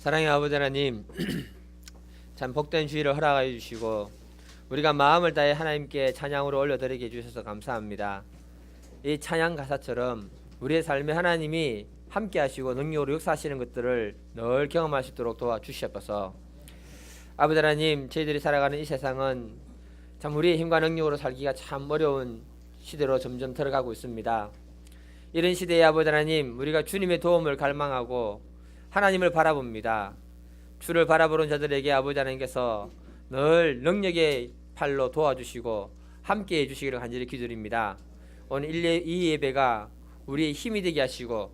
사랑의 아버지 하나님, 참 복된 주의를 허락해 주시고 우리가 마음을 다해 하나님께 찬양으로 올려드리게 해주셔서 감사합니다. 이 찬양 가사처럼 우리의 삶에 하나님이 함께 하시고 능력으로 역사하시는 것들을 늘 경험할 수 있도록 도와주시옵소서. 아버지 하나님, 저희들이 살아가는 이 세상은 참 우리의 힘과 능력으로 살기가 참 어려운 시대로 점점 들어가고 있습니다. 이런 시대에 아버지 하나님, 우리가 주님의 도움을 갈망하고 하나님을 바라봅니다. 주를 바라보는 자들에게 아버지 하나님께서 늘 능력의 팔로 도와주시고 함께 해주시기를 간절히 기도드립니다. 오늘 이 예배가 우리의 힘이 되게 하시고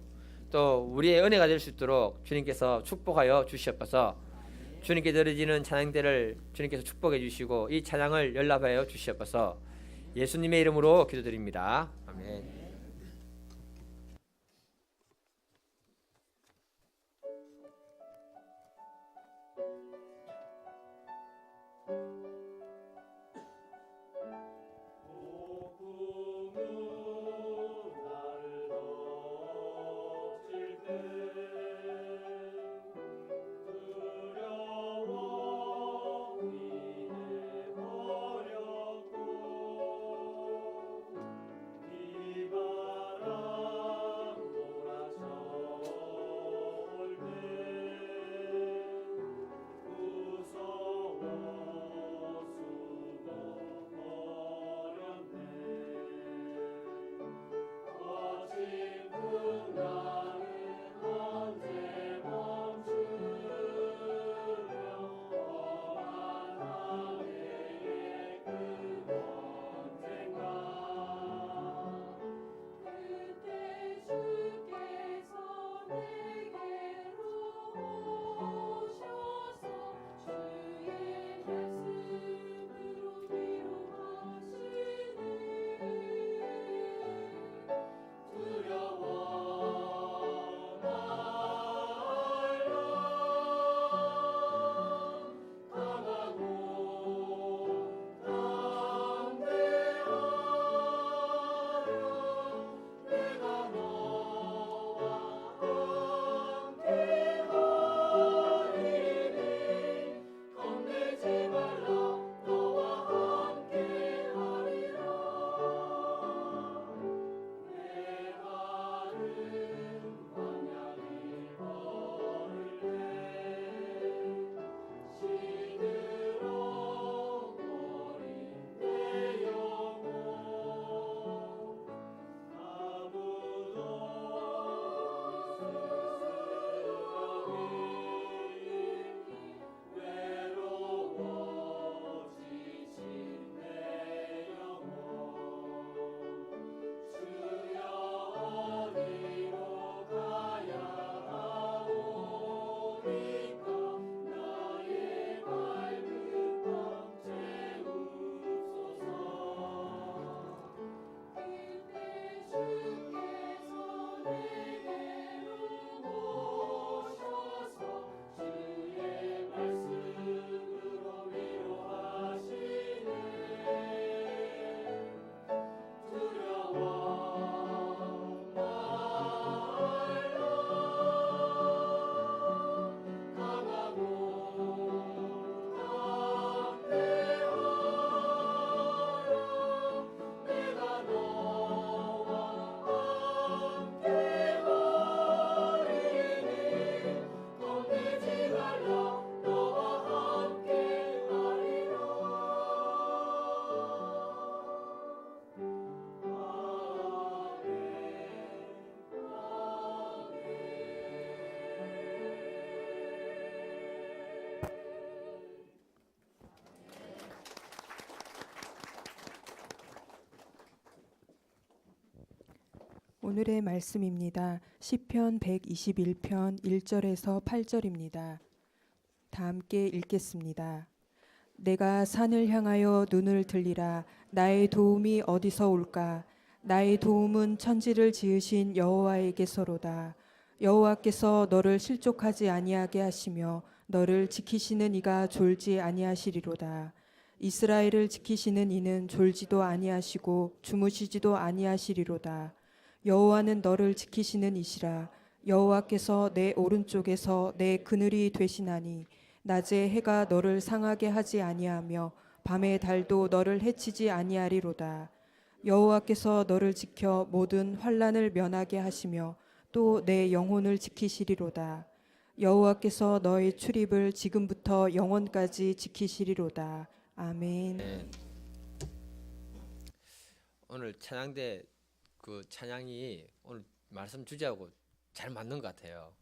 또 우리의 은혜가 될 수 있도록 주님께서 축복하여 주시옵소서. 주님께 드려지는 찬양대를 주님께서 축복해 주시고 이 찬양을 연락하여 주시옵소서. 예수님의 이름으로 기도드립니다. 아멘. 오늘의 말씀입니다. 시편 121편 1절에서 8절입니다. 다 함께 읽겠습니다. 내가 산을 향하여 눈을 들리라. 나의 도움이 어디서 올까? 나의 도움은 천지를 지으신 여호와에게서로다. 여호와께서 너를 실족하지 아니하게 하시며 너를 지키시는 이가 졸지 아니하시리로다. 이스라엘을 지키시는 이는 졸지도 아니하시고 주무시지도 아니하시리로다. 여호와는 너를 지키시는 이시라. 여호와께서 내 오른쪽에서 내 그늘이 되시나니 낮에 해가 너를 상하게 하지 아니하며 밤에 달도 너를 해치지 아니하리로다. 여호와께서 너를 지켜 모든 환난을 면하게 하시며 또 내 영혼을 지키시리로다. 여호와께서 너의 출입을 지금부터 영원까지 지키시리로다. 아멘. 네. 오늘 찬양대 그 찬양이 오늘 말씀 주제하고 잘 맞는 것 같아요.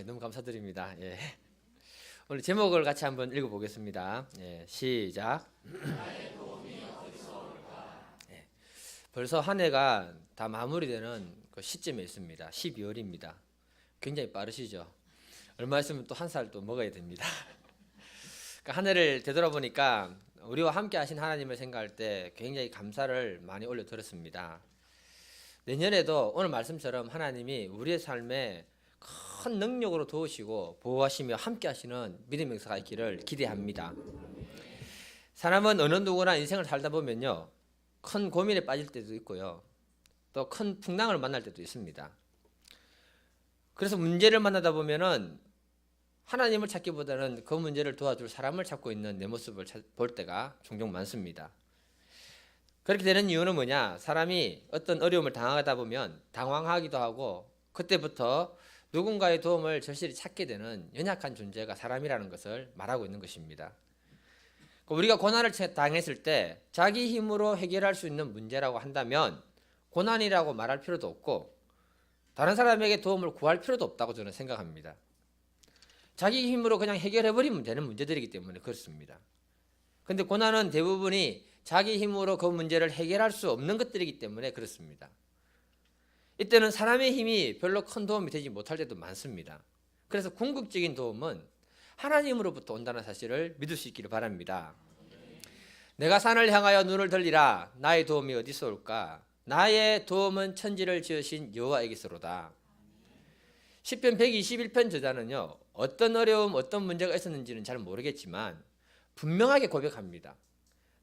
너무 감사드립니다. 예. 오늘 제목을 같이 한번 읽어보겠습니다. 예, 시작. 예, 벌써 한 해가 다 마무리되는 그 시점에 있습니다. 12월입니다. 굉장히 빠르시죠? 얼마 있으면 또 한 살 또 먹어야 됩니다. 그러니까 한 해를 되돌아보니까 우리와 함께 하신 하나님을 생각할 때 굉장히 감사를 많이 올려드렸습니다. 내년에도 오늘 말씀처럼 하나님이 우리의 삶에 큰 능력으로 도우시고 보호하시며 함께 하시는 믿음의 역사가 있기를 기대합니다. 사람은 어느 누구나 인생을 살다 보면요, 큰 고민에 빠질 때도 있고요, 또 큰 풍랑을 만날 때도 있습니다. 그래서 문제를 만나다 보면은 하나님을 찾기보다는 그 문제를 도와줄 사람을 찾고 있는 내 모습을 볼 때가 종종 많습니다. 그렇게 되는 이유는 뭐냐? 사람이 어떤 어려움을 당하다 보면 당황하기도 하고 그때부터 누군가의 도움을 절실히 찾게 되는 연약한 존재가 사람이라는 것을 말하고 있는 것입니다. 우리가 고난을 당했을 때 자기 힘으로 해결할 수 있는 문제라고 한다면 고난이라고 말할 필요도 없고 다른 사람에게 도움을 구할 필요도 없다고 저는 생각합니다. 자기 힘으로 그냥 해결해버리면 되는 문제들이기 때문에 그렇습니다. 그런데 고난은 대부분이 자기 힘으로 그 문제를 해결할 수 없는 것들이기 때문에 그렇습니다. 이때는 사람의 힘이 별로 큰 도움이 되지 못할 때도 많습니다. 그래서 궁극적인 도움은 하나님으로부터 온다는 사실을 믿을 수 있기를 바랍니다. 내가 산을 향하여 눈을 들리라. 나의 도움이 어디서 올까? 나의 도움은 천지를 지으신 여호와에게서로다. 시편 121편 저자는요, 어떤 어려움, 어떤 문제가 있었는지는 잘 모르겠지만 분명하게 고백합니다.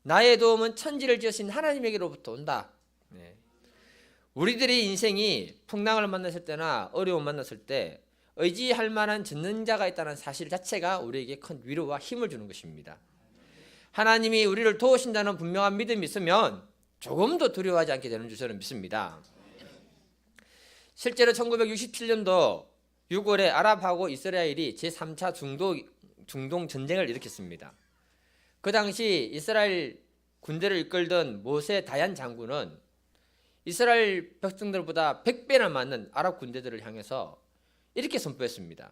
나의 도움은 천지를 지으신 하나님에게로부터 온다. 네. 우리들의 인생이 풍랑을 만났을 때나 어려움을 만났을 때 의지할 만한 전능자가 있다는 사실 자체가 우리에게 큰 위로와 힘을 주는 것입니다. 하나님이 우리를 도우신다는 분명한 믿음이 있으면 조금도 두려워하지 않게 되는 줄 저는 믿습니다. 실제로 1967년도 6월에 아랍하고 이스라엘이 제3차 중동 전쟁을 일으켰습니다. 그 당시 이스라엘 군대를 이끌던 모세 다얀 장군은 이스라엘 백성들보다 100배나 많은 아랍 군대들을 향해서 이렇게 선포했습니다.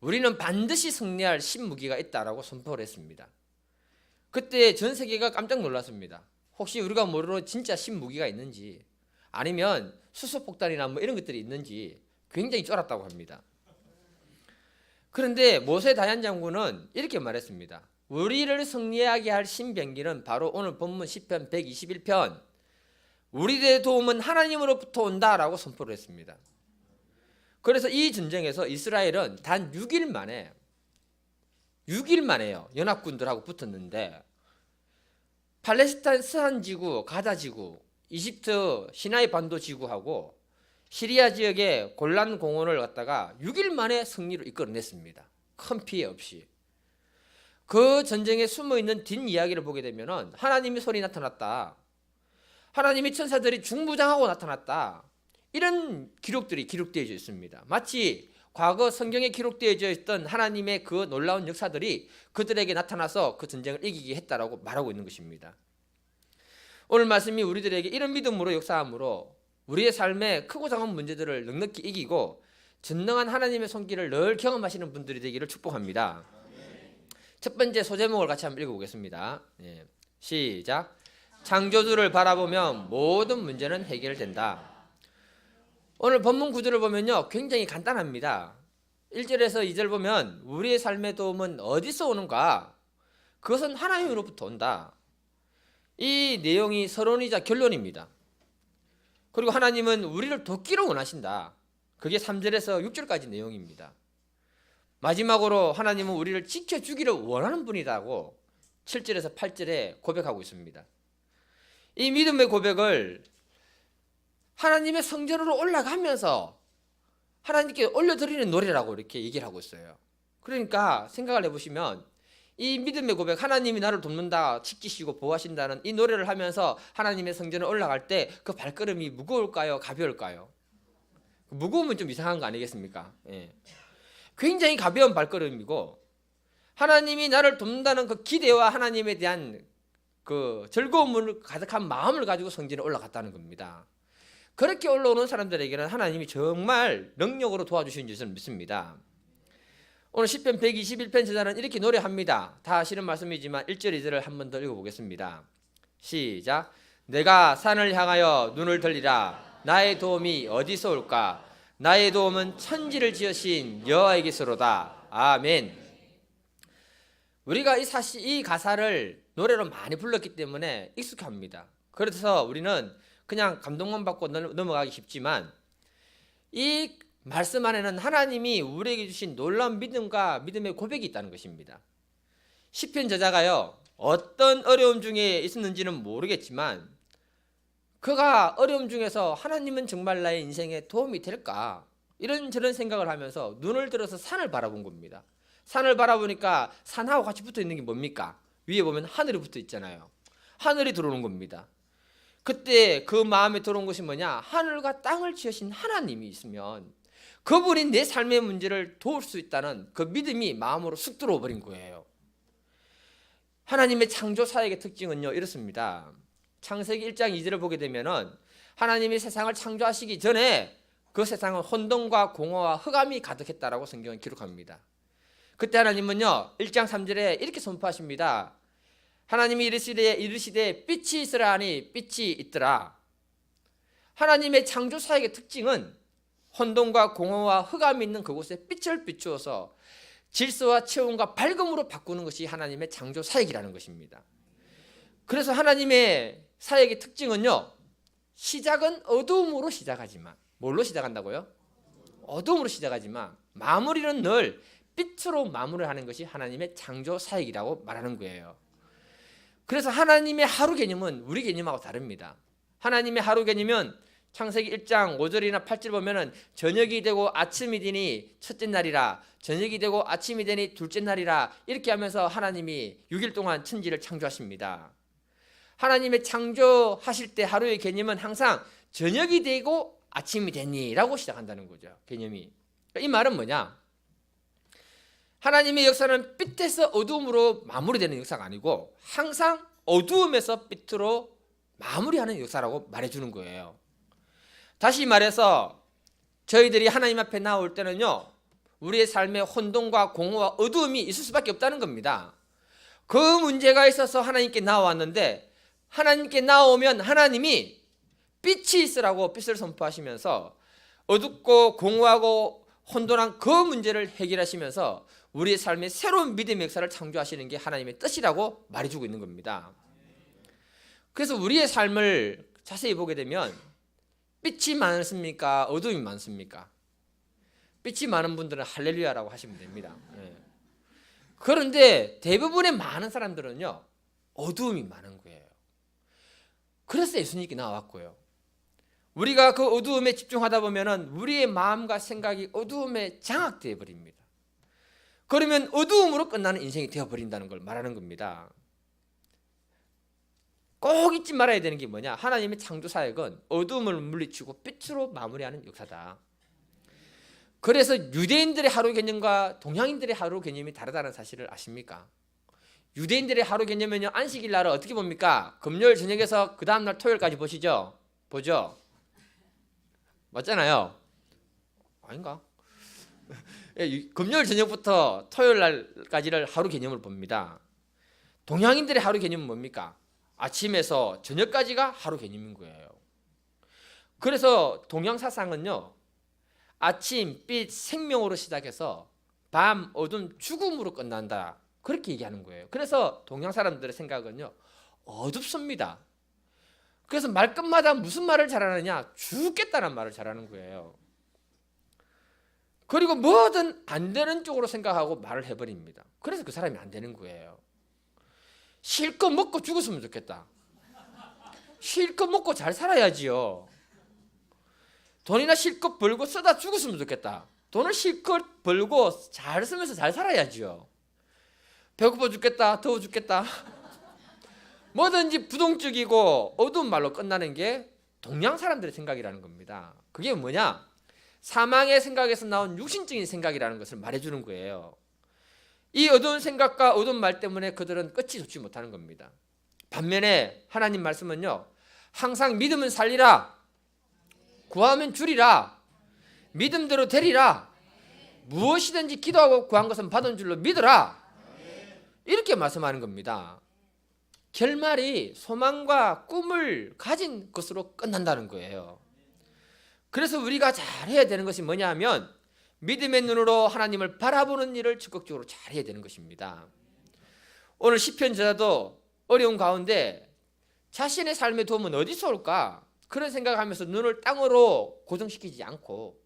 우리는 반드시 승리할 신무기가 있다라고 선포를 했습니다. 그때 전 세계가 깜짝 놀랐습니다. 혹시 우리가 모르는 진짜 신무기가 있는지 아니면 수소폭탄이나 뭐 이런 것들이 있는지 굉장히 쫄았다고 합니다. 그런데 모세 다얀 장군은 이렇게 말했습니다. 우리를 승리하게 할 신병기는 바로 오늘 본문 시편 121편 우리의 도움은 하나님으로부터 온다라고 선포를 했습니다. 그래서 이 전쟁에서 이스라엘은 단 6일 만에요. 연합군들하고 붙었는데 팔레스타인 스한 지구, 가자 지구, 이집트 시나이 반도 지구하고 시리아 지역의 골란 공원을 갖다가 6일 만에 승리로 이끌어냈습니다. 큰 피해 없이. 그 전쟁에 숨어있는 뒷이야기를 보게 되면 하나님이 손이 나타났다. 하나님이 천사들이 중부장하고 나타났다. 이런 기록들이 기록되어 있습니다. 마치 과거 성경에 기록되어 있던 하나님의 그 놀라운 역사들이 그들에게 나타나서 그 전쟁을 이기게 했다라고 말하고 있는 것입니다. 오늘 말씀이 우리들에게 이런 믿음으로 역사함으로 우리의 삶에 크고 작은 문제들을 넉넉히 이기고 전능한 하나님의 손길을 늘 경험하시는 분들이 되기를 축복합니다. 첫 번째 소제목을 같이 한번 읽어보겠습니다. 시작. 창조주를 바라보면 모든 문제는 해결된다. 오늘 본문 구절을 보면요, 굉장히 간단합니다. 1절에서 2절 보면 우리의 삶의 도움은 어디서 오는가? 그것은 하나님으로부터 온다. 이 내용이 서론이자 결론입니다. 그리고 하나님은 우리를 돕기를 원하신다. 그게 3절에서 6절까지 내용입니다. 마지막으로 하나님은 우리를 지켜주기를 원하는 분이라고 7절에서 8절에 고백하고 있습니다. 이 믿음의 고백을 하나님의 성전으로 올라가면서 하나님께 올려드리는 노래라고 이렇게 얘기를 하고 있어요. 그러니까 생각을 해보시면 이 믿음의 고백, 하나님이 나를 돕는다, 지키시고 보호하신다는 이 노래를 하면서 하나님의 성전에 올라갈 때 그 발걸음이 무거울까요? 가벼울까요? 무거우면 좀 이상한 거 아니겠습니까? 예. 굉장히 가벼운 발걸음이고 하나님이 나를 돕는다는 그 기대와 하나님에 대한 그 즐거움을 가득한 마음을 가지고 성전에 올라갔다는 겁니다. 그렇게 올라오는 사람들에게는 하나님이 정말 능력으로 도와주시는 줄을 믿습니다. 오늘 시편 121편 저자는 이렇게 노래합니다. 다 아시는 말씀이지만 1절 2절을 한 번 더 읽어보겠습니다. 시작. 내가 산을 향하여 눈을 들리라. 나의 도움이 어디서 올까? 나의 도움은 천지를 지으신 여호와에게서로다. 아멘. 우리가 이 가사를 노래로 많이 불렀기 때문에 익숙합니다. 그래서 우리는 그냥 감동만 받고 넘어가기 쉽지만 이 말씀 안에는 하나님이 우리에게 주신 놀라운 믿음과 믿음의 고백이 있다는 것입니다. 시편 저자가요, 어떤 어려움 중에 있었는지는 모르겠지만 그가 어려움 중에서 하나님은 정말 나의 인생에 도움이 될까? 이런저런 생각을 하면서 눈을 들어서 산을 바라본 겁니다. 산을 바라보니까 산하고 같이 붙어 있는 게 뭡니까? 위에 보면 하늘이 붙어 있잖아요. 하늘이 들어오는 겁니다. 그때 그 마음에 들어온 것이 뭐냐? 하늘과 땅을 지으신 하나님이 있으면 그분이 내 삶의 문제를 도울 수 있다는 그 믿음이 마음으로 쑥 들어와 버린 거예요. 하나님의 창조 사역의 특징은요, 이렇습니다. 창세기 1장 2절을 보게 되면은 하나님이 세상을 창조하시기 전에 그 세상은 혼돈과 공허와 흑암이 가득했다라고 성경은 기록합니다. 그때 하나님은요 1장 3절에 이렇게 선포하십니다. 하나님이 이르시되 빛이 있으라 하니 빛이 있더라. 하나님의 창조 사역의 특징은 혼돈과 공허와 흑암이 있는 그곳에 빛을 비추어서 질서와 체온과 밝음으로 바꾸는 것이 하나님의 창조 사역이라는 것입니다. 그래서 하나님의 사역의 특징은요, 시작은 어두움으로 시작하지만, 뭘로 시작한다고요? 어두움으로 시작하지만 마무리는 늘 빛으로 마무리를 하는 것이 하나님의 창조 사역이라고 말하는 거예요. 그래서 하나님의 하루 개념은 우리 개념하고 다릅니다. 하나님의 하루 개념은 창세기 1장 5절이나 8절 보면은 저녁이 되고 아침이 되니 첫째 날이라, 저녁이 되고 아침이 되니 둘째 날이라, 이렇게 하면서 하나님이 6일 동안 천지를 창조하십니다. 하나님의 창조하실 때 하루의 개념은 항상 저녁이 되고 아침이 되니 라고 시작한다는 거죠. 개념이. 이 말은 뭐냐? 하나님의 역사는 빛에서 어두움으로 마무리되는 역사가 아니고 항상 어두움에서 빛으로 마무리하는 역사라고 말해주는 거예요. 다시 말해서 저희들이 하나님 앞에 나올 때는요, 우리의 삶에 혼돈과 공허와 어두움이 있을 수밖에 없다는 겁니다. 그 문제가 있어서 하나님께 나왔는데 하나님께 나오면 하나님이 빛이 있으라고 빛을 선포하시면서 어둡고 공허하고 혼돈한 그 문제를 해결하시면서 우리의 삶에 새로운 믿음의 역사를 창조하시는 게 하나님의 뜻이라고 말해주고 있는 겁니다. 그래서 우리의 삶을 자세히 보게 되면 빛이 많습니까? 어두움이 많습니까? 빛이 많은 분들은 할렐루야라고 하시면 됩니다. 그런데 대부분의 많은 사람들은요, 어두움이 많은 거예요. 그래서 예수님께 나왔고요. 우리가 그 어두움에 집중하다 보면은 우리의 마음과 생각이 어두움에 장악되어 버립니다. 그러면 어두움으로 끝나는 인생이 되어 버린다는 걸 말하는 겁니다. 꼭 잊지 말아야 되는 게 뭐냐? 하나님의 창조 사역은 어두움을 물리치고 빛으로 마무리하는 역사다. 그래서 유대인들의 하루 개념과 동양인들의 하루 개념이 다르다는 사실을 아십니까? 유대인들의 하루 개념은요, 안식일 날을 어떻게 봅니까? 금요일 저녁에서 그 다음날 토요일까지 보시죠? 보죠? 맞잖아요? 아닌가? 금요일 저녁부터 토요일 날까지를 하루 개념을 봅니다. 동양인들의 하루 개념은 뭡니까? 아침에서 저녁까지가 하루 개념인 거예요. 그래서 동양 사상은요, 아침, 빛, 생명으로 시작해서 밤, 어둠, 죽음으로 끝난다, 그렇게 얘기하는 거예요. 그래서 동양 사람들의 생각은요, 어둡습니다. 그래서 말끝마다 무슨 말을 잘하느냐? 죽겠다는 말을 잘하는 거예요. 그리고 뭐든 안 되는 쪽으로 생각하고 말을 해버립니다. 그래서 그 사람이 안 되는 거예요. 실컷 먹고 죽었으면 좋겠다. 실컷 먹고 잘 살아야지요. 돈이나 실컷 벌고 쓰다 죽었으면 좋겠다. 돈을 실컷 벌고 잘 쓰면서 잘 살아야지요. 배고파 죽겠다, 더워 죽겠다. 뭐든지 부동적이고 어두운 말로 끝나는 게 동양 사람들의 생각이라는 겁니다. 그게 뭐냐? 사망의 생각에서 나온 육신적인 생각이라는 것을 말해주는 거예요. 이 어두운 생각과 어두운 말 때문에 그들은 끝이 좋지 못하는 겁니다. 반면에 하나님 말씀은요, 항상 믿음은 살리라, 구하면 주리라, 믿음대로 되리라, 무엇이든지 기도하고 구한 것은 받은 줄로 믿으라, 이렇게 말씀하는 겁니다. 결말이 소망과 꿈을 가진 것으로 끝난다는 거예요. 그래서 우리가 잘해야 되는 것이 뭐냐 하면 믿음의 눈으로 하나님을 바라보는 일을 적극적으로 잘해야 되는 것입니다. 오늘 시편 저자도 어려운 가운데 자신의 삶의 도움은 어디서 올까? 그런 생각하면서 눈을 땅으로 고정시키지 않고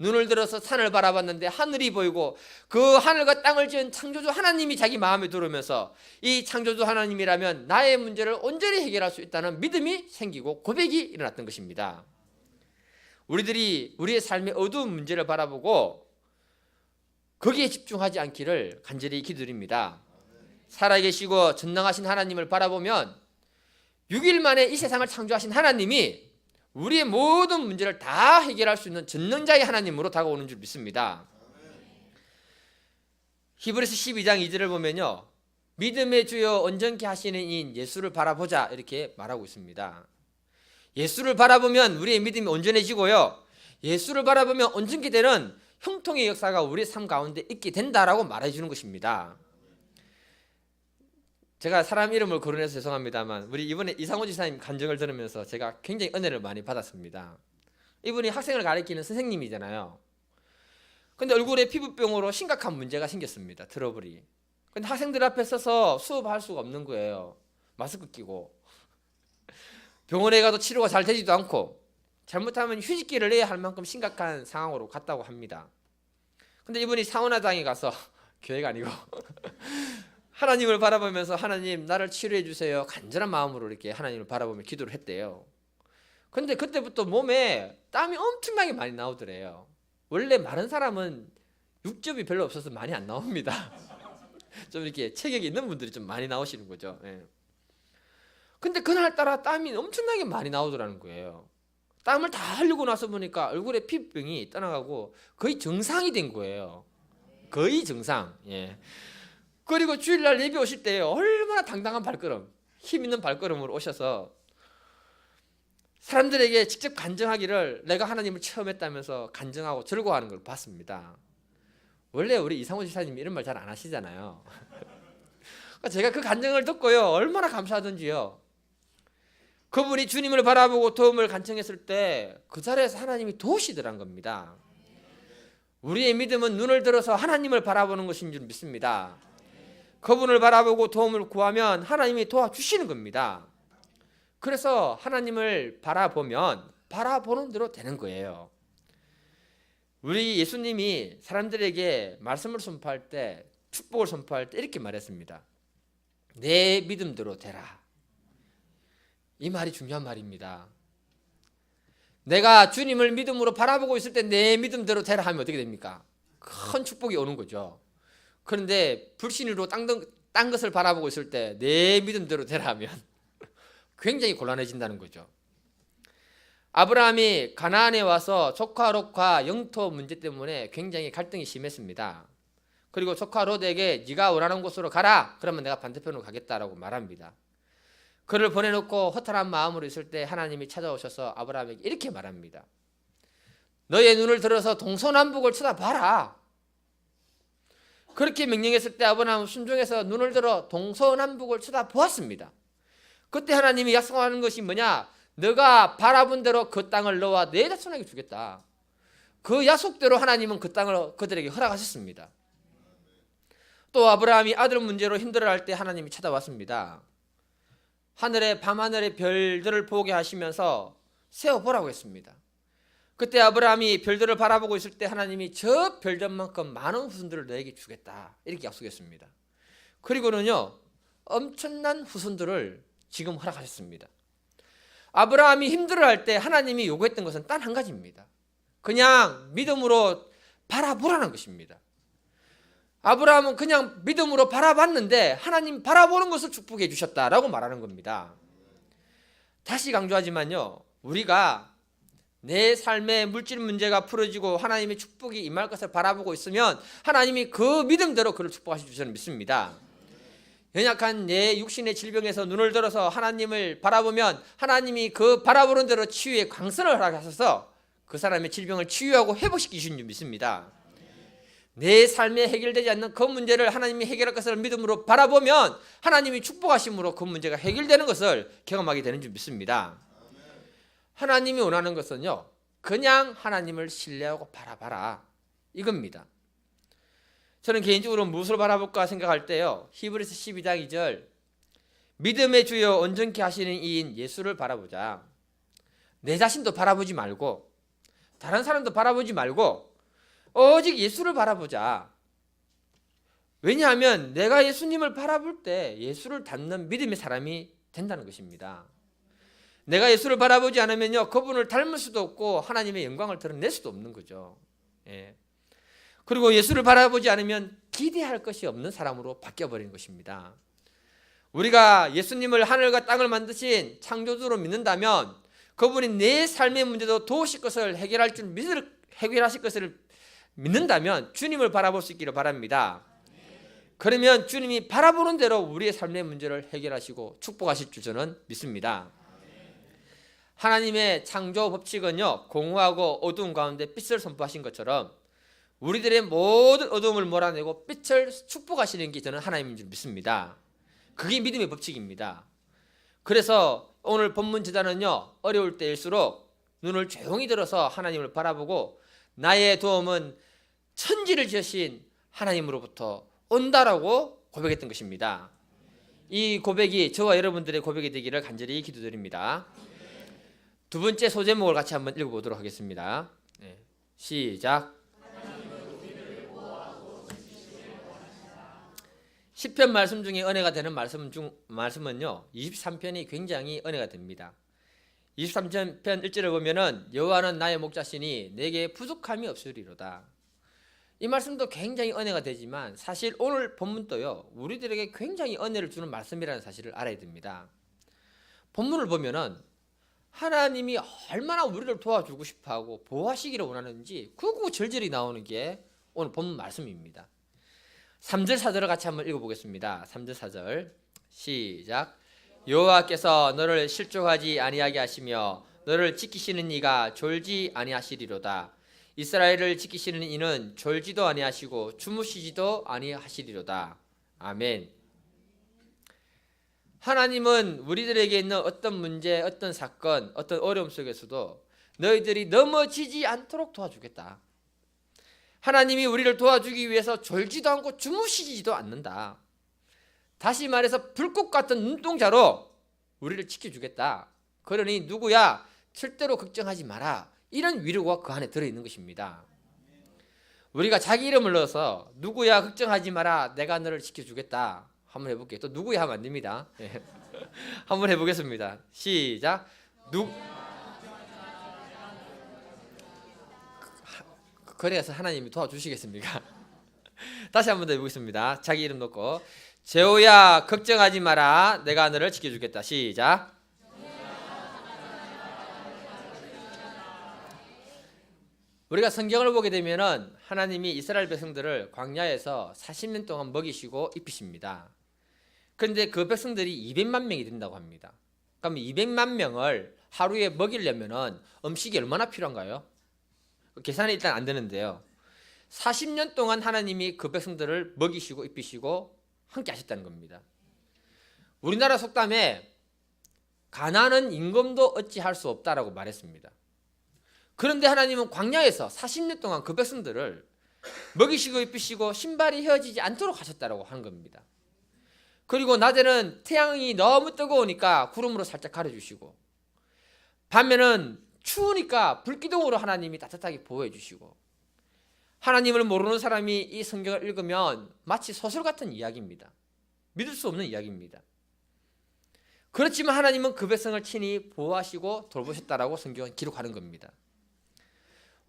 눈을 들어서 산을 바라봤는데 하늘이 보이고 그 하늘과 땅을 지은 창조주 하나님이 자기 마음에 들어오면서 이 창조주 하나님이라면 나의 문제를 온전히 해결할 수 있다는 믿음이 생기고 고백이 일어났던 것입니다. 우리들이 우리의 삶의 어두운 문제를 바라보고 거기에 집중하지 않기를 간절히 기도드립니다. 살아계시고 전능하신 하나님을 바라보면 6일 만에 이 세상을 창조하신 하나님이 우리의 모든 문제를 다 해결할 수 있는 전능자의 하나님으로 다가오는 줄 믿습니다. 히브리서 12장 2절을 보면요, 믿음의 주여 온전케 하시는 이인 예수를 바라보자 이렇게 말하고 있습니다. 예수를 바라보면 우리의 믿음이 온전해지고요, 예수를 바라보면 온전케 되는 형통의 역사가 우리의 삶 가운데 있게 된다라고 말해주는 것입니다. 제가 사람 이름을 거론해서 죄송합니다만 우리 이번에 이상호 지사님 간증을 들으면서 제가 굉장히 은혜를 많이 받았습니다. 이분이 학생을 가르치는 선생님이잖아요. 근데 얼굴에 피부병으로 심각한 문제가 생겼습니다. 트러블이. 근데 학생들 앞에 서서 수업할 수가 없는 거예요. 마스크 끼고. 병원에 가도 치료가 잘 되지도 않고 잘못하면 휴직기를 내야 할 만큼 심각한 상황으로 갔다고 합니다. 근데 이분이 사우나장에 가서 교회가 아니고 하나님을 바라보면서 하나님 나를 치료해 주세요 간절한 마음으로 이렇게 하나님을 바라보며 기도를 했대요. 근데 그때부터 몸에 땀이 엄청나게 많이 나오더래요. 원래 마른 사람은 육즙이 별로 없어서 많이 안 나옵니다. 좀 이렇게 체격이 있는 분들이 좀 많이 나오시는 거죠. 예. 근데 그날따라 땀이 엄청나게 많이 나오더라는 거예요. 땀을 다 흘리고 나서 보니까 얼굴에 피부병이 떠나가고 거의 정상이 된 거예요. 거의 정상. 예. 그리고 주일날 예배 오실 때 얼마나 당당한 발걸음, 힘 있는 발걸음으로 오셔서 사람들에게 직접 간증하기를 내가 하나님을 처음 했다면서 간증하고 즐거워하는 걸 봤습니다. 원래 우리 이상호 지사님이 이런 말 잘 안 하시잖아요. 제가 그 간증을 듣고요, 얼마나 감사하던지요. 그분이 주님을 바라보고 도움을 간청했을 때 그 자리에서 하나님이 도우시더란 겁니다. 우리의 믿음은 눈을 들어서 하나님을 바라보는 것인 줄 믿습니다. 그분을 바라보고 도움을 구하면 하나님이 도와주시는 겁니다. 그래서 하나님을 바라보면 바라보는 대로 되는 거예요. 우리 예수님이 사람들에게 말씀을 선포할 때, 축복을 선포할 때 이렇게 말했습니다. 내 믿음대로 되라. 이 말이 중요한 말입니다. 내가 주님을 믿음으로 바라보고 있을 때 내 믿음대로 되라 하면 어떻게 됩니까? 큰 축복이 오는 거죠. 그런데 불신으로 딴 것을 바라보고 있을 때 내 믿음대로 되라 하면 굉장히 곤란해진다는 거죠. 아브라함이 가나안에 와서 조카 롯과 영토 문제 때문에 굉장히 갈등이 심했습니다. 그리고 조카 롯에게 네가 원하는 곳으로 가라, 그러면 내가 반대편으로 가겠다라고 말합니다. 그를 보내놓고 허탈한 마음으로 있을 때 하나님이 찾아오셔서 아브라함에게 이렇게 말합니다. 너의 눈을 들어서 동서남북을 쳐다봐라. 그렇게 명령했을 때 아브라함은 순종해서 눈을 들어 동서남북을 쳐다보았습니다. 그때 하나님이 약속하는 것이 뭐냐? 너가 바라본 대로 그 땅을 너와 내 자손에게 주겠다. 그 약속대로 하나님은 그 땅을 그들에게 허락하셨습니다. 또 아브라함이 아들 문제로 힘들어할 때 하나님이 찾아왔습니다. 밤하늘의 별들을 보게 하시면서 세어보라고 했습니다. 그때 아브라함이 별들을 바라보고 있을 때 하나님이 저 별들만큼 많은 후손들을 너에게 주겠다 이렇게 약속했습니다. 그리고는요, 엄청난 후손들을 지금 허락하셨습니다. 아브라함이 힘들어할 때 하나님이 요구했던 것은 단 한 가지입니다. 그냥 믿음으로 바라보라는 것입니다. 아브라함은 그냥 믿음으로 바라봤는데 하나님 바라보는 것을 축복해 주셨다라고 말하는 겁니다. 다시 강조하지만요, 우리가 내 삶의 물질 문제가 풀어지고 하나님의 축복이 임할 것을 바라보고 있으면 하나님이 그 믿음대로 그를 축복하실 줄 저는 믿습니다. 연약한 내 육신의 질병에서 눈을 들어서 하나님을 바라보면 하나님이 그 바라보는 대로 치유의 광선을 허락하셔서 그 사람의 질병을 치유하고 회복시키시는 줄 믿습니다. 내 삶에 해결되지 않는 그 문제를 하나님이 해결할 것을 믿음으로 바라보면 하나님이 축복하심으로 그 문제가 해결되는 것을 경험하게 되는 줄 믿습니다. 하나님이 원하는 것은요, 그냥 하나님을 신뢰하고 바라봐라, 이겁니다. 저는 개인적으로 무엇을 바라볼까 생각할 때요, 히브리서 12장 2절 믿음의 주여 온전케 하시는 이인 예수를 바라보자. 내 자신도 바라보지 말고 다른 사람도 바라보지 말고 오직 예수를 바라보자. 왜냐하면 내가 예수님을 바라볼 때 예수를 닮는 믿음의 사람이 된다는 것입니다. 내가 예수를 바라보지 않으면요, 그분을 닮을 수도 없고 하나님의 영광을 드러낼 수도 없는 거죠. 예. 그리고 예수를 바라보지 않으면 기대할 것이 없는 사람으로 바뀌어버리는 것입니다. 우리가 예수님을 하늘과 땅을 만드신 창조주로 믿는다면 그분이 내 삶의 문제도 도우실 것을 해결하실 것을 믿는다면 주님을 바라볼 수 있기를 바랍니다. 그러면 주님이 바라보는 대로 우리의 삶의 문제를 해결하시고 축복하실 줄 저는 믿습니다. 하나님의 창조 법칙은요, 공허하고 어두운 가운데 빛을 선포하신 것처럼 우리들의 모든 어두움을 몰아내고 빛을 축복하시는 게 저는 하나님인 줄 믿습니다. 그게 믿음의 법칙입니다. 그래서 오늘 본문 제자는요, 어려울 때일수록 눈을 조용히 들어서 하나님을 바라보고 나의 도움은 천지를 지으신 하나님으로부터 온다라고 고백했던 것입니다. 이 고백이 저와 여러분들의 고백이 되기를 간절히 기도드립니다. 두 번째 소제목을 같이 한번 읽어보도록 하겠습니다. 시작. 시편 말씀 중에 은혜가 되는 말씀은요, 23편이 굉장히 은혜가 됩니다. 23편 1절을 보면은 여호와는 나의 목자시니 내게 부족함이 없으리로다. 이 말씀도 굉장히 은혜가 되지만 사실 오늘 본문도요, 우리들에게 굉장히 은혜를 주는 말씀이라는 사실을 알아야 됩니다. 본문을 보면은 하나님이 얼마나 우리를 도와주고 싶어하고 보호하시기를 원하는지 구구절절히 나오는 게 오늘 본문 말씀입니다. 3절 4절을 같이 한번 읽어보겠습니다. 3절 4절 시작. 여호와께서 너를 실족하지 아니하게 하시며 너를 지키시는 이가 졸지 아니하시리로다. 이스라엘을 지키시는 이는 졸지도 아니하시고 주무시지도 아니하시리로다. 아멘. 하나님은 우리들에게 있는 어떤 문제, 어떤 사건, 어떤 어려움 속에서도 너희들이 넘어지지 않도록 도와주겠다. 하나님이 우리를 도와주기 위해서 졸지도 않고 주무시지도 않는다. 다시 말해서 불꽃 같은 눈동자로 우리를 지켜주겠다. 그러니 누구야 절대로 걱정하지 마라. 이런 위로가 그 안에 들어있는 것입니다. 우리가 자기 이름을 넣어서 누구야 걱정하지 마라. 내가 너를 지켜주겠다. 한번 해볼게요. 또 누구야 하면 안 됩니다. 한번 해보겠습니다. 시작. 그래서 하나님이 도와주시겠습니까? 다시 한번 더 해보겠습니다. 자기 이름 넣고 제호야 걱정하지 마라. 내가 너를 지켜주겠다. 시작. 우리가 성경을 보게 되면은 하나님이 이스라엘 백성들을 광야에서 40년 동안 먹이시고 입히십니다. 그런데 그 백성들이 200만 명이 된다고 합니다. 그럼 200만 명을 하루에 먹이려면은 음식이 얼마나 필요한가요? 계산이 일단 안 되는데요. 40년 동안 하나님이 그 백성들을 먹이시고 입히시고 함께 하셨다는 겁니다. 우리나라 속담에 가난은 임금도 어찌할 수 없다라고 말했습니다. 그런데 하나님은 광야에서 40년 동안 그 백성들을 먹이시고 입히시고 신발이 헤어지지 않도록 하셨다라고 하는 겁니다. 그리고 낮에는 태양이 너무 뜨거우니까 구름으로 살짝 가려주시고 밤에는 추우니까 불기둥으로 하나님이 따뜻하게 보호해 주시고 하나님을 모르는 사람이 이 성경을 읽으면 마치 소설 같은 이야기입니다. 믿을 수 없는 이야기입니다. 그렇지만 하나님은 그 백성을 친히 보호하시고 돌보셨다라고 성경은 기록하는 겁니다.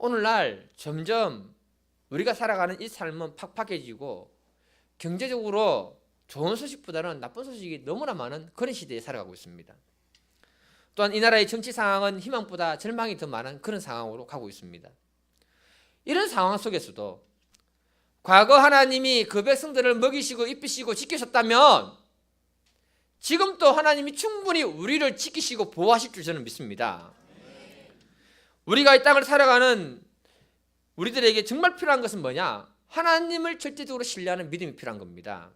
오늘날 점점 우리가 살아가는 이 삶은 팍팍해지고 경제적으로 좋은 소식보다는 나쁜 소식이 너무나 많은 그런 시대에 살아가고 있습니다. 또한 이 나라의 정치 상황은 희망보다 절망이 더 많은 그런 상황으로 가고 있습니다. 이런 상황 속에서도 과거 하나님이 그 백성들을 먹이시고 입히시고 지키셨다면 지금 또 하나님이 충분히 우리를 지키시고 보호하실 줄 저는 믿습니다. 우리가 이 땅을 살아가는 우리들에게 정말 필요한 것은 뭐냐? 하나님을 절대적으로 신뢰하는 믿음이 필요한 겁니다.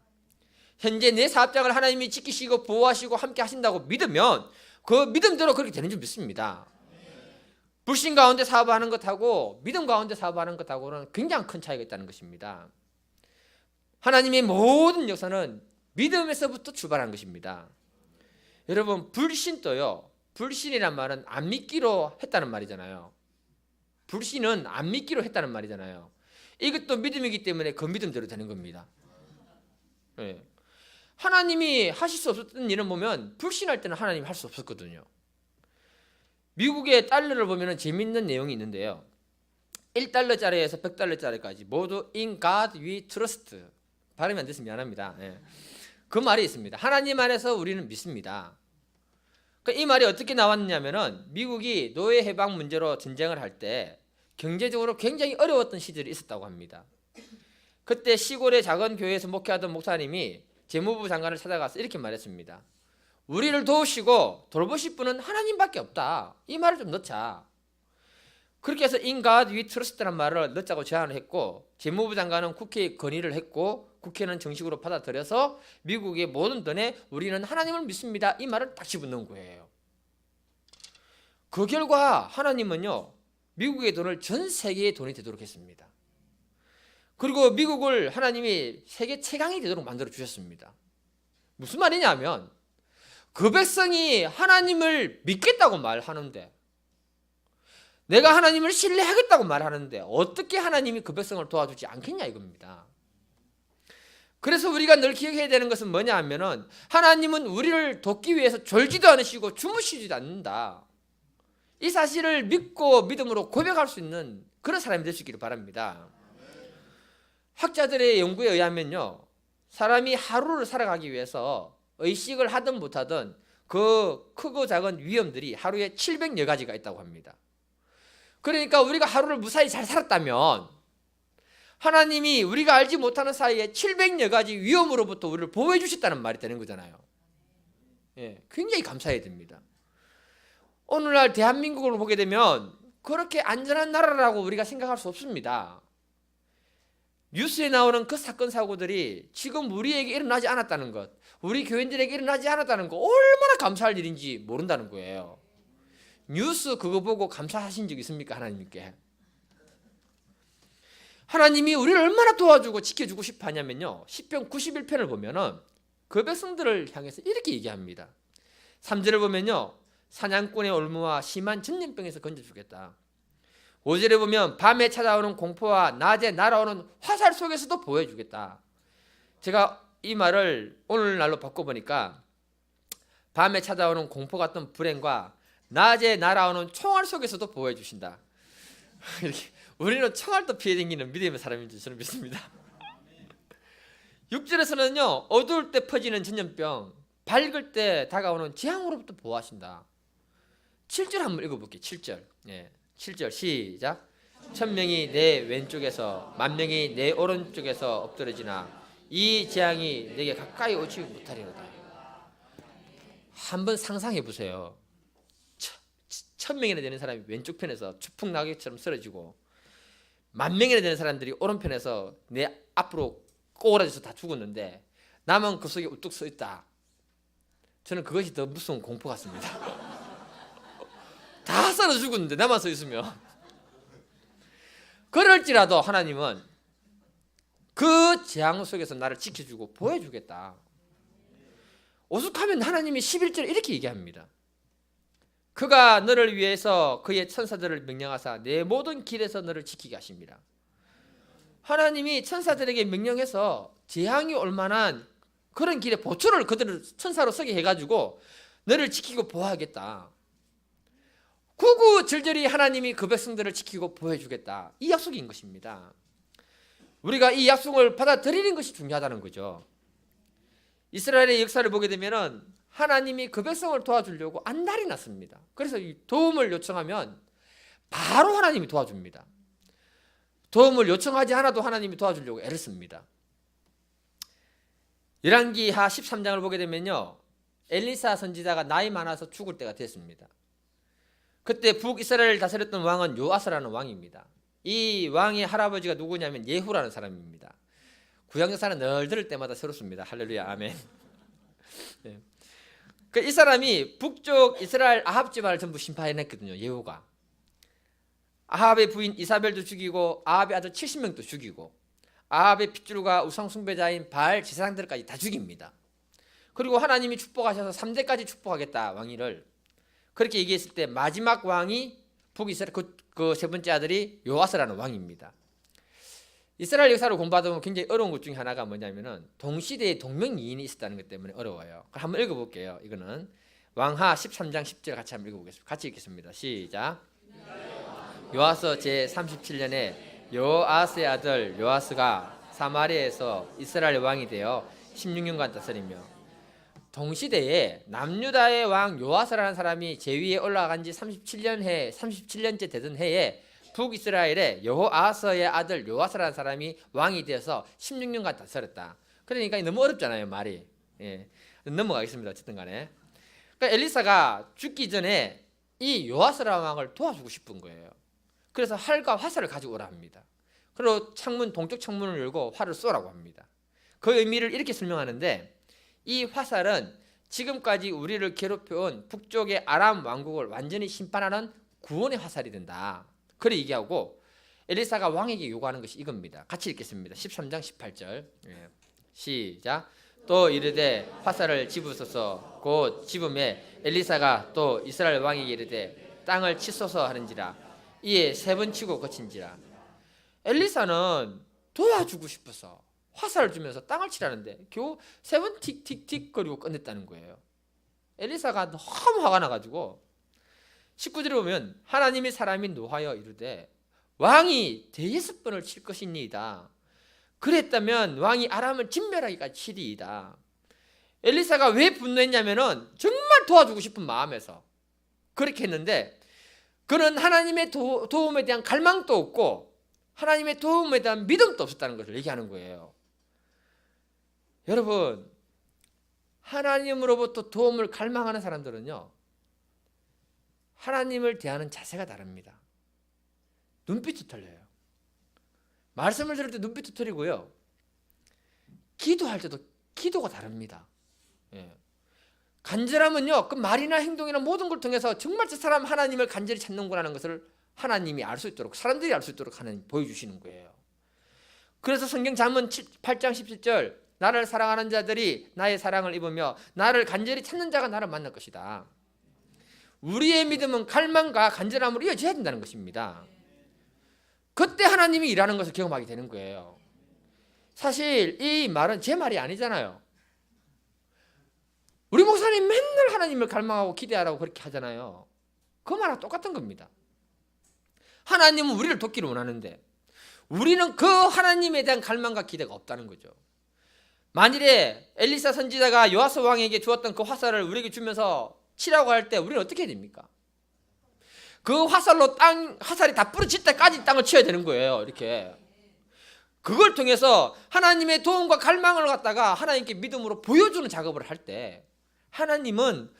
현재 내 사업장을 하나님이 지키시고 보호하시고 함께 하신다고 믿으면 그 믿음대로 그렇게 되는 줄 믿습니다. 불신 가운데 사업하는 것하고 믿음 가운데 사업하는 것하고는 굉장히 큰 차이가 있다는 것입니다. 하나님의 모든 역사는 믿음에서부터 출발한 것입니다. 여러분, 불신도요, 불신이란 말은 안 믿기로 했다는 말이잖아요. 불신은 안 믿기로 했다는 말이잖아요. 이것도 믿음이기 때문에 그 믿음대로 되는 겁니다. 네. 하나님이 하실 수 없었던 일을 보면 불신할 때는 하나님이 할 수 없었거든요. 미국의 달러를 보면 재밌는 내용이 있는데요. 1달러짜리에서 100달러짜리까지 모두 In God we trust. 발음이 안 돼서 미안합니다. 네. 그 말이 있습니다. 하나님 안에서 우리는 믿습니다. 이 말이 어떻게 나왔냐면은 미국이 노예 해방 문제로 전쟁을 할 때 경제적으로 굉장히 어려웠던 시절이 있었다고 합니다. 그때 시골의 작은 교회에서 목회하던 목사님이 재무부 장관을 찾아가서 이렇게 말했습니다. 우리를 도우시고 돌보실 분은 하나님밖에 없다. 이 말을 좀 넣자. 그렇게 해서 In God we trust라는 말을 넣자고 제안을 했고 재무부 장관은 국회에 건의를 했고 국회는 정식으로 받아들여서 미국의 모든 돈에 우리는 하나님을 믿습니다. 이 말을 딱 집어넣은 거예요. 그 결과 하나님은요, 미국의 돈을 전 세계의 돈이 되도록 했습니다. 그리고 미국을 하나님이 세계 최강이 되도록 만들어 주셨습니다. 무슨 말이냐면 그 백성이 하나님을 믿겠다고 말하는데, 내가 하나님을 신뢰하겠다고 말하는데 어떻게 하나님이 그 백성을 도와주지 않겠냐 이겁니다. 그래서 우리가 늘 기억해야 되는 것은 뭐냐 하면은 하나님은 우리를 돕기 위해서 졸지도 않으시고 주무시지도 않는다. 이 사실을 믿고 믿음으로 고백할 수 있는 그런 사람이 될 수 있기를 바랍니다. 학자들의 연구에 의하면요, 사람이 하루를 살아가기 위해서 의식을 하든 못하든 그 크고 작은 위험들이 하루에 700여 가지가 있다고 합니다. 그러니까 우리가 하루를 무사히 잘 살았다면 하나님이 우리가 알지 못하는 사이에 700여 가지 위험으로부터 우리를 보호해 주셨다는 말이 되는 거잖아요. 예, 굉장히 감사해야 됩니다. 오늘날 대한민국을 보게 되면 그렇게 안전한 나라라고 우리가 생각할 수 없습니다. 뉴스에 나오는 그 사건 사고들이 지금 우리에게 일어나지 않았다는 것, 우리 교인들에게 일어나지 않았다는 거 얼마나 감사할 일인지 모른다는 거예요. 뉴스 그거 보고 감사하신 적 있습니까? 하나님께. 하나님이 우리를 얼마나 도와주고 지켜주고 싶어 하냐면요, 시편 91편을 보면은 그 백성들을 향해서 이렇게 얘기합니다. 3절을 보면요, 사냥꾼의 올무와 심한 전염병에서 건져주겠다. 5절에 보면 밤에 찾아오는 공포와 낮에 날아오는 화살 속에서도 보호해주겠다. 제가 이 말을 오늘날로 바꿔보니까 밤에 찾아오는 공포 같은 불행과 낮에 날아오는 총알 속에서도 보호해주신다. 이렇게 우리는 총알도 피해 다니는 믿음의 사람인 줄 저는 믿습니다. 6절에서는요, 어두울 때 퍼지는 전염병, 밝을 때 다가오는 재앙으로부터 보호하신다. 7절 한번 읽어볼게요. 7절. 예, 7절 시작. 1000명이 내 왼쪽에서 10,000명이 내 오른쪽에서 엎드러지나 이 재앙이 내게 가까이 오지 못하리로다. 한번 상상해 보세요. 1000명이나 되는 사람이 왼쪽 편에서 추풍 낙엽처럼 쓰러지고 10,000명이나 되는 사람들이 오른편에서 내 앞으로 꼬라져서 다 죽었는데 나만 그 속에 우뚝 서 있다. 저는 그것이 더 무서운 공포 같습니다. 다 썰어 죽었는데 나만 서 있으면. 그럴지라도 하나님은 그 재앙 속에서 나를 지켜주고 보호해주겠다. 오죽하면 하나님이 11절에 이렇게 얘기합니다. 그가 너를 위해서 그의 천사들을 명령하사 내 모든 길에서 너를 지키게 하십니다. 하나님이 천사들에게 명령해서 재앙이 올 만한 그런 길에 보초를 그들을 천사로 서게 해가지고 너를 지키고 보호하겠다. 구구절절히 하나님이 그 백성들을 지키고 보호해주겠다, 이 약속인 것입니다. 우리가 이 약속을 받아들이는 것이 중요하다는 거죠. 이스라엘의 역사를 보게 되면은 하나님이 그 백성을 도와주려고 안달이 났습니다. 그래서 이 도움을 요청하면 바로 하나님이 도와줍니다. 도움을 요청하지 않아도 하나님이 도와주려고 애를 씁니다. 열왕기하 13장을 보게 되면요, 엘리사 선지자가 나이 많아서 죽을 때가 됐습니다. 그때 북이스라엘을 다스렸던 왕은 요아스라는 왕입니다. 이 왕의 할아버지가 누구냐면 예후라는 사람입니다. 구약 역사는 늘 들을 때마다 새롭습니다. 할렐루야, 아멘. 네. 이 사람이 북쪽 이스라엘 아합 집안을 전부 심판했거든요. 예후가 아합의 부인 이사벨도 죽이고 아합의 아들 70명도 죽이고 아합의 핏줄과 우상 숭배자인 바알 제사장들까지 다 죽입니다. 그리고 하나님이 축복하셔서 3대까지 축복하겠다, 왕위를 그렇게 얘기했을 때 마지막 왕이 북이스라엘 그 세 번째 아들이 요아스라는 왕입니다. 이스라엘 역사를 공부하다 보면 굉장히 어려운 것 중에 하나가 뭐냐면은 동시대에 동명이인이 있었다는 것 때문에 어려워요. 한번 읽어볼게요. 이거는 왕하 13장 10절 같이 한번 읽어보겠습니다. 같이 읽겠습니다. 시작. 요아스 제37년에 요아스의 아들 요아스가 사마리아에서 이스라엘 왕이 되어 16년간 다스리며, 동시대에 남유다의 왕 요아스라는 사람이 제위에 올라간 지 37년째 되던 해에 북이스라엘에 여호아스의 아들 요아스라는 사람이 왕이 되어서 16년간 다스렸다. 그러니까 너무 어렵잖아요, 말이. 예. 넘어가겠습니다. 어쨌든 간에. 그러니까 엘리사가 죽기 전에 이 요아스라는 왕을 도와주고 싶은 거예요. 그래서 활과 화살을 가지고 오라 합니다. 그리고 동쪽 창문을 열고 활을 쏘라고 합니다. 그 의미를 이렇게 설명하는데, 이 화살은 지금까지 우리를 괴롭혀온 북쪽의 아람 왕국을 완전히 심판하는 구원의 화살이 된다. 그래 얘기하고 엘리사가 왕에게 요구하는 것이 이겁니다. 같이 읽겠습니다. 13장 18절. 시작. 또 이르되 화살을 집으소서. 곧 집음에 엘리사가 또 이스라엘 왕에게 이르되 땅을 치소서 하는지라. 이에 3번 치고 거친지라. 엘리사는 도와주고 싶어서 화살을 주면서 땅을 치라는데 겨우 3번 틱틱틱 거리고 끝냈다는 거예요. 엘리사가 너무 화가 나가지고 19절에 보면 하나님의 사람이 노하여 이르되 왕이 대여섯 번을 칠 것이니이다. 그랬다면 왕이 아람을 진멸하기까지 치리이다. 엘리사가 왜 분노했냐면은 정말 도와주고 싶은 마음에서 그렇게 했는데, 그는 하나님의 도움에 대한 갈망도 없고 하나님의 도움에 대한 믿음도 없었다는 것을 얘기하는 거예요. 여러분, 하나님으로부터 도움을 갈망하는 사람들은요, 하나님을 대하는 자세가 다릅니다. 눈빛도 틀려요. 말씀을 들을 때 눈빛도 틀리고요, 기도할 때도 기도가 다릅니다. 예. 간절함은요, 그 말이나 행동이나 모든 걸 통해서 정말 저 사람 하나님을 간절히 찾는구나 하는 것을 하나님이 알 수 있도록, 사람들이 알 수 있도록 하나님 보여주시는 거예요. 그래서 성경 잠언 8장 17절, 나를 사랑하는 자들이 나의 사랑을 입으며 나를 간절히 찾는 자가 나를 만날 것이다. 우리의 믿음은 갈망과 간절함으로 이어져야 된다는 것입니다. 그때 하나님이 일하는 것을 경험하게 되는 거예요. 사실 이 말은 제 말이 아니잖아요. 우리 목사님 맨날 하나님을 갈망하고 기대하라고 그렇게 하잖아요. 그 말하고 똑같은 겁니다. 하나님은 우리를 돕기를 원하는데 우리는 그 하나님에 대한 갈망과 기대가 없다는 거죠. 만일에 엘리사 선지자가 요아스 왕에게 주었던 그 화살을 우리에게 주면서 치라고 할 때 우리는 어떻게 해야 됩니까? 그 화살로 화살이 다 부러질 때까지 땅을 치어야 되는 거예요. 이렇게. 그걸 통해서 하나님의 도움과 갈망을 갖다가 하나님께 믿음으로 보여주는 작업을 할 때 하나님은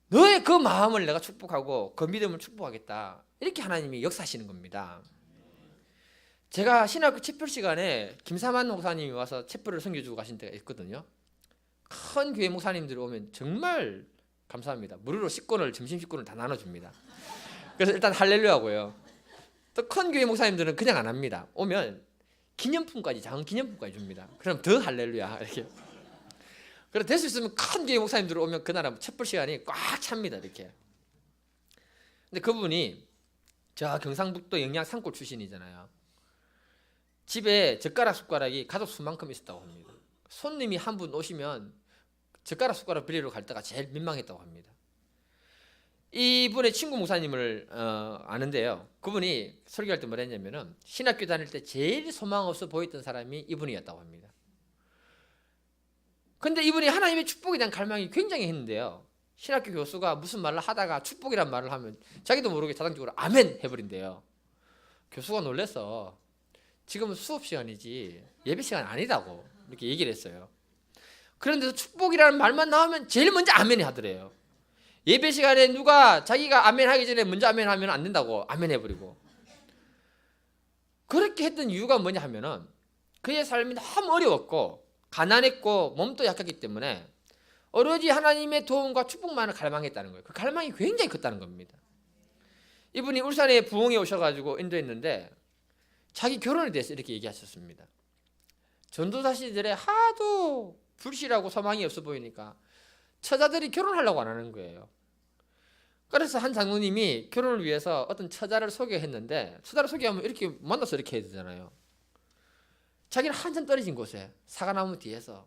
너의 그 마음을 내가 축복하고 그 믿음을 축복하겠다, 이렇게 하나님이 역사하시는 겁니다. 제가 신학교 채플 시간에 김사만 목사님이 와서 채플을 섬겨주고 가신 때가 있거든요. 큰 교회 목사님들이 오면 정말 감사합니다. 무료로 식권을, 점심 식권을 다 나눠줍니다. 그래서 일단 할렐루야고요. 또 큰 교회 목사님들은 그냥 안 합니다. 오면 기념품까지, 작은 기념품까지 줍니다. 그럼 더 할렐루야 이렇게. 그래서 될 수 있으면 큰 교회 목사님들 오면 그날은 채플 시간이 꽉 찹니다. 이렇게. 근데 그분이 저 경상북도 영양 산골 출신이잖아요. 집에 젓가락 숟가락이 가족 수만큼 있었다고 합니다. 손님이 한 분 오시면 젓가락 숟가락 빌리러 갈 때가 제일 민망했다고 합니다. 이분의 친구 목사님을 아는데요. 그분이 설교할 때 뭐라 했냐면은 신학교 다닐 때 제일 소망 없어 보였던 사람이 이분이었다고 합니다. 근데 이분이 하나님의 축복에 대한 갈망이 굉장히 했는데요. 신학교 교수가 무슨 말을 하다가 축복이란 말을 하면 자기도 모르게 자동적으로 아멘 해버린대요. 교수가 놀래서 지금은 수업 시간이지 예배 시간 아니다고 이렇게 얘기를 했어요. 그런데도 축복이라는 말만 나오면 제일 먼저 아멘 하더래요. 예배 시간에 누가 자기가 아멘 하기 전에 먼저 아멘 하면 안 된다고 아멘 해버리고. 그렇게 했던 이유가 뭐냐 하면은 그의 삶이 너무 어려웠고 가난했고 몸도 약했기 때문에 오로지 하나님의 도움과 축복만을 갈망했다는 거예요. 그 갈망이 굉장히 컸다는 겁니다. 이분이 울산에 부흥에 오셔가지고 인도했는데 자기 결혼에 대해서 이렇게 얘기하셨습니다. 전도사 시절에 하도 불실하고 소망이 없어 보이니까 처자들이 결혼하려고 안 하는 거예요. 그래서 한 장로님이 결혼을 위해서 어떤 처자를 소개했는데 처자를 소개하면 이렇게 만나서 이렇게 해야 되잖아요. 자기는 한참 떨어진 곳에 사과나무 뒤에서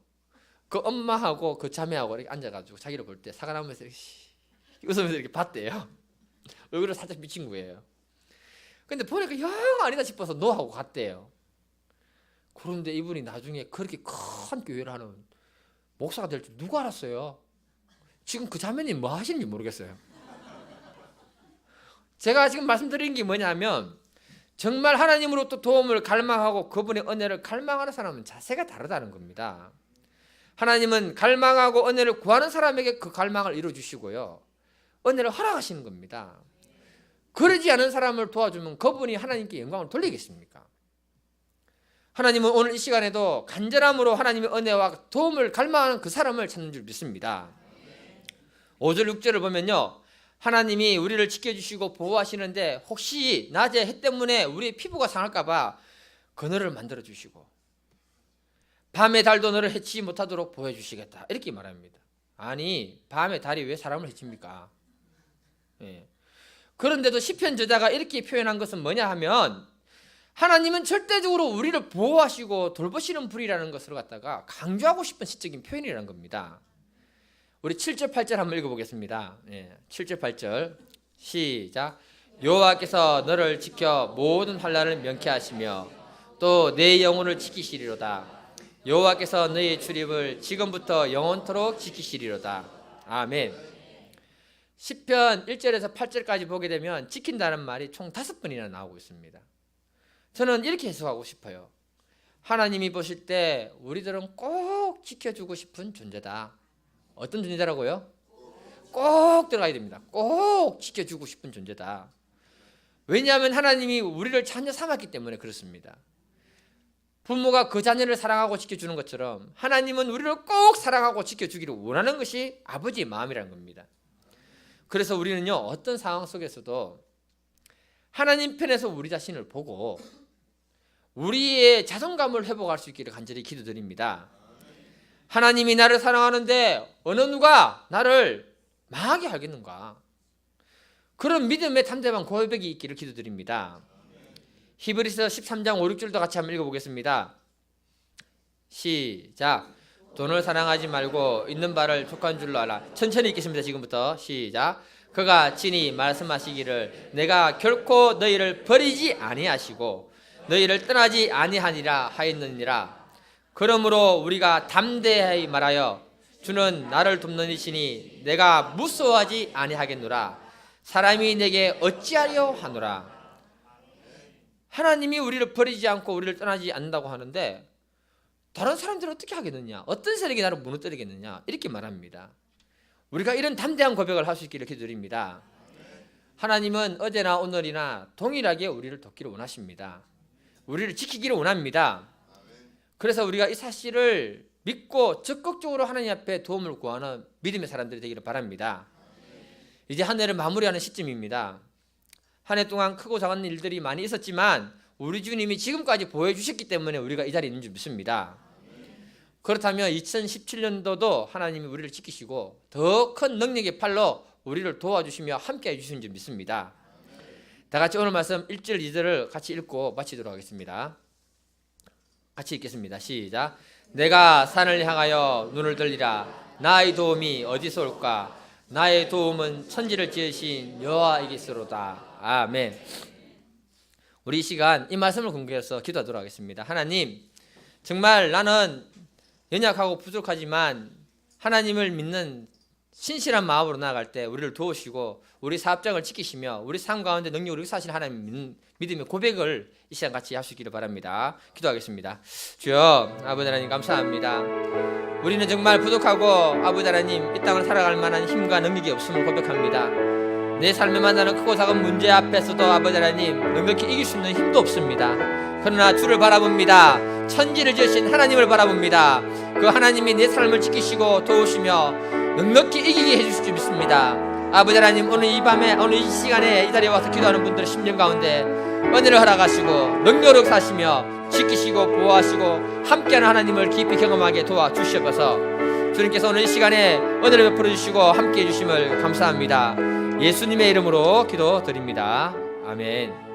그 엄마하고 그 자매하고 이렇게 앉아가지고 자기를 볼 때 사과나무에서 이렇게 웃으면서 이렇게 봤대요. 얼굴을 살짝 비친 거예요. 근데 보니까 영 아니다 싶어서 노하고 갔대요. 그런데 이분이 나중에 그렇게 큰 교회를 하는 목사가 될 줄 누가 알았어요? 지금 그 자매님 뭐 하시는지 모르겠어요. 제가 지금 말씀드린 게 뭐냐면 정말 하나님으로부터 도움을 갈망하고 그분의 은혜를 갈망하는 사람은 자세가 다르다는 겁니다. 하나님은 갈망하고 은혜를 구하는 사람에게 그 갈망을 이루어주시고요. 은혜를 허락하시는 겁니다. 그러지 않은 사람을 도와주면 그분이 하나님께 영광을 돌리겠습니까? 하나님은 오늘 이 시간에도 간절함으로 하나님의 은혜와 도움을 갈망하는 그 사람을 찾는 줄 믿습니다. 5절 6절을 보면요. 하나님이 우리를 지켜주시고 보호하시는데 혹시 낮에 해 때문에 우리의 피부가 상할까 봐 그늘을 만들어 주시고 밤에 달도 너를 해치지 못하도록 보여주시겠다 이렇게 말합니다. 아니 밤에 달이 왜 사람을 해칩니까? 예. 그런데도 시편 저자가 이렇게 표현한 것은 뭐냐 하면 하나님은 절대적으로 우리를 보호하시고 돌보시는 분이라는 것을 갖다가 강조하고 싶은 시적인 표현이라는 겁니다. 우리 7절 8절 한번 읽어보겠습니다. 7절 8절 시작. 여호와께서 너를 지켜 모든 환난을 면케하시며 또 내 영혼을 지키시리로다. 여호와께서 너의 출입을 지금부터 영원토록 지키시리로다. 아멘. 시편 1절에서 8절까지 보게 되면 지킨다는 말이 총 5번이나 나오고 있습니다. 저는 이렇게 해석하고 싶어요. 하나님이 보실 때 우리들은 꼭 지켜주고 싶은 존재다. 어떤 존재라고요? 꼭 들어가야 됩니다. 꼭 지켜주고 싶은 존재다. 왜냐하면 하나님이 우리를 자녀 삼았기 때문에 그렇습니다. 부모가 그 자녀를 사랑하고 지켜주는 것처럼 하나님은 우리를 꼭 사랑하고 지켜주기를 원하는 것이 아버지의 마음이라는 겁니다. 그래서 우리는요 어떤 상황 속에서도 하나님 편에서 우리 자신을 보고 우리의 자존감을 회복할 수 있기를 간절히 기도드립니다. 하나님이 나를 사랑하는데 어느 누가 나를 망하게 하겠는가? 그런 믿음의 담대한 고백이 있기를 기도드립니다. 히브리서 13장 5, 6절도 같이 한번 읽어보겠습니다. 시작. 돈을 사랑하지 말고 있는 바를 족한 줄로 알아. 천천히 읽겠습니다. 지금부터 시작. 그가 친히 말씀하시기를 내가 결코 너희를 버리지 아니하시고 너희를 떠나지 아니하니라 하였느니라. 그러므로 우리가 담대히 말하여 주는 나를 돕는 이시니 내가 무서워하지 아니하겠노라. 사람이 내게 어찌하려 하노라. 하나님이 우리를 버리지 않고 우리를 떠나지 않는다고 하는데 다른 사람들은 어떻게 하겠느냐? 어떤 세력이 나를 무너뜨리겠느냐? 이렇게 말합니다. 우리가 이런 담대한 고백을 할 수 있기를 기도드립니다. 하나님은 어제나 오늘이나 동일하게 우리를 돕기를 원하십니다. 우리를 지키기를 원합니다. 그래서 우리가 이 사실을 믿고 적극적으로 하나님 앞에 도움을 구하는 믿음의 사람들이 되기를 바랍니다. 이제 한 해를 마무리하는 시점입니다. 한 해 동안 크고 작은 일들이 많이 있었지만 우리 주님이 지금까지 보여주셨기 때문에 우리가 이 자리에 있는 줄 믿습니다. 그렇다면 2017년도도 하나님이 우리를 지키시고 더 큰 능력의 팔로 우리를 도와주시며 함께 해주시는 줄 믿습니다. 다 같이 오늘 말씀 1절 2절을 같이 읽고 마치도록 하겠습니다. 같이 읽겠습니다. 시작. 내가 산을 향하여 눈을 들리라. 나의 도움이 어디서 올까? 나의 도움은 천지를 지으신 여호와이겠으로다. 아멘. 우리 이 시간 이 말씀을 근거해서 기도하도록 하겠습니다. 하나님, 정말 나는 연약하고 부족하지만 하나님을 믿는 신실한 마음으로 나아갈 때 우리를 도우시고 우리 사업장을 지키시며 우리 삶 가운데 능력으로 역사하시는 하나님 믿는 믿음의 고백을 이 시간 같이 할 수 있기를 바랍니다. 기도하겠습니다. 주여, 아버지 하나님 감사합니다. 우리는 정말 부족하고 아버지 하나님 이 땅을 살아갈 만한 힘과 능력이 없음을 고백합니다. 내 삶에 만나는 크고 작은 문제 앞에서도 아버지 하나님 능력히 이길 수 있는 힘도 없습니다. 그러나 주를 바라봅니다. 천지를 지으신 하나님을 바라봅니다. 그 하나님이 내 삶을 지키시고 도우시며 넉넉히 이기게 해주실 줄 믿습니다. 아버지 하나님, 오늘 이 밤에 오늘 이 시간에 이 자리에 와서 기도하는 분들의 심령 가운데 은혜를 허락하시고 능력을 사시며 지키시고 보호하시고 함께하는 하나님을 깊이 경험하게 도와주시옵소서. 주님께서 오늘 이 시간에 은혜를 베풀어 주시고 함께해 주심을 감사합니다. 예수님의 이름으로 기도드립니다. 아멘.